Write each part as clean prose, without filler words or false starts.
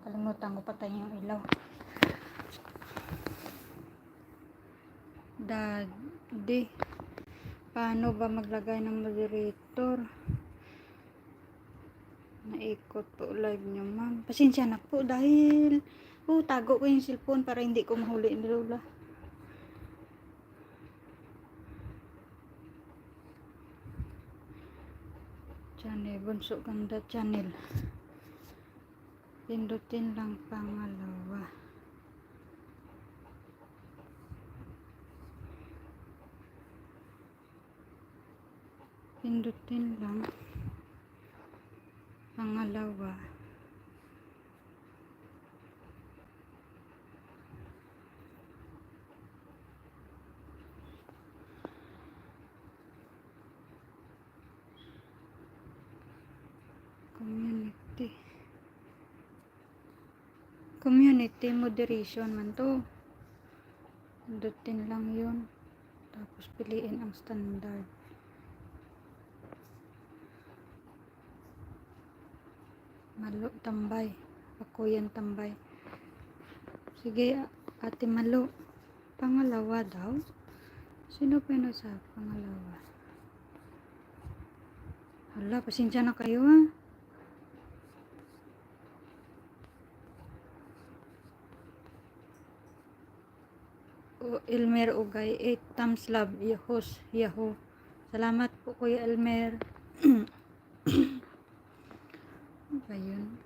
Kalimutan ko patayin yung ilaw. Daddy, paano ba maglagay ng moderator? Naikot po live nyo, ma'am. Pasensya na po dahil tago ko yung cellphone para hindi ko mahuli ni Lola. Channel, Bunso Ganda channel. Pindutin lang pangalawa. Pindutin lang pangalawa. Community moderation man to. Pindutin lang yun. Tapos piliin ang standard. Malo, tambay. Ako yan, tambay. Sige, Ate Malo. Pangalawa daw. Sino pa yun sa pangalawa? Hala, pasensya na kayo ha. Elmer Ugay, 8 thumbs love. Yahoo. Salamat po Kuya Elmer. Ano ba yun?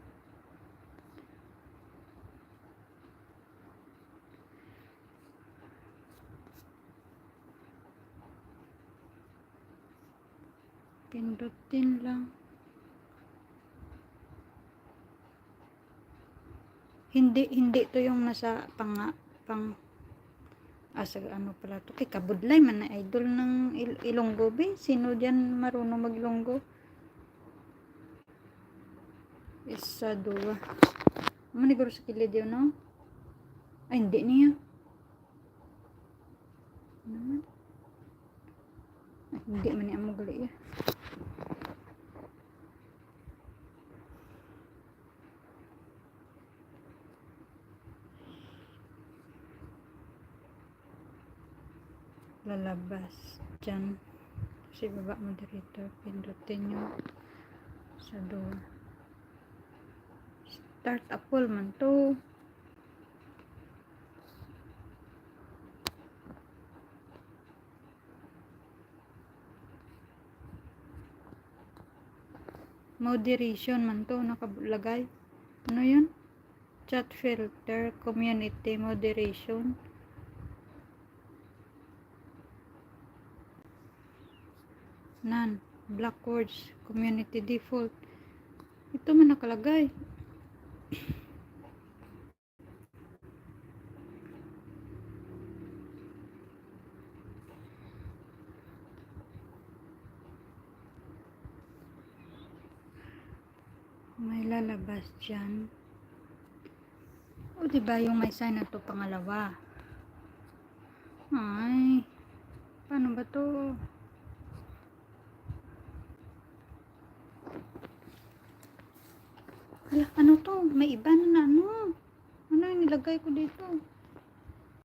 Pindutin lang. Hindi to yung nasa sa ano pala to, kay Kabudlay man na idol ng Ilonggo be. Sino diyan marunong mag-Ilonggo? Isa, dua. Maniguro sa kilid yun, no? Ay, hindi niya. Naman. Ay, hindi man niya mo gali ya. Lalabas dyan si baba moderator. Pindutin nyo sa door. Start a poll man to. Moderation man to nakalagay. Ano yun? Chat filter, community moderation. None. Black words, community default. Ito man nakalagay. May lalabas dyan. O diba yung may sign na to pangalawa? Ay, paano ba to? Hala, ano to? May iba na ano? Ano yung nilagay ko dito?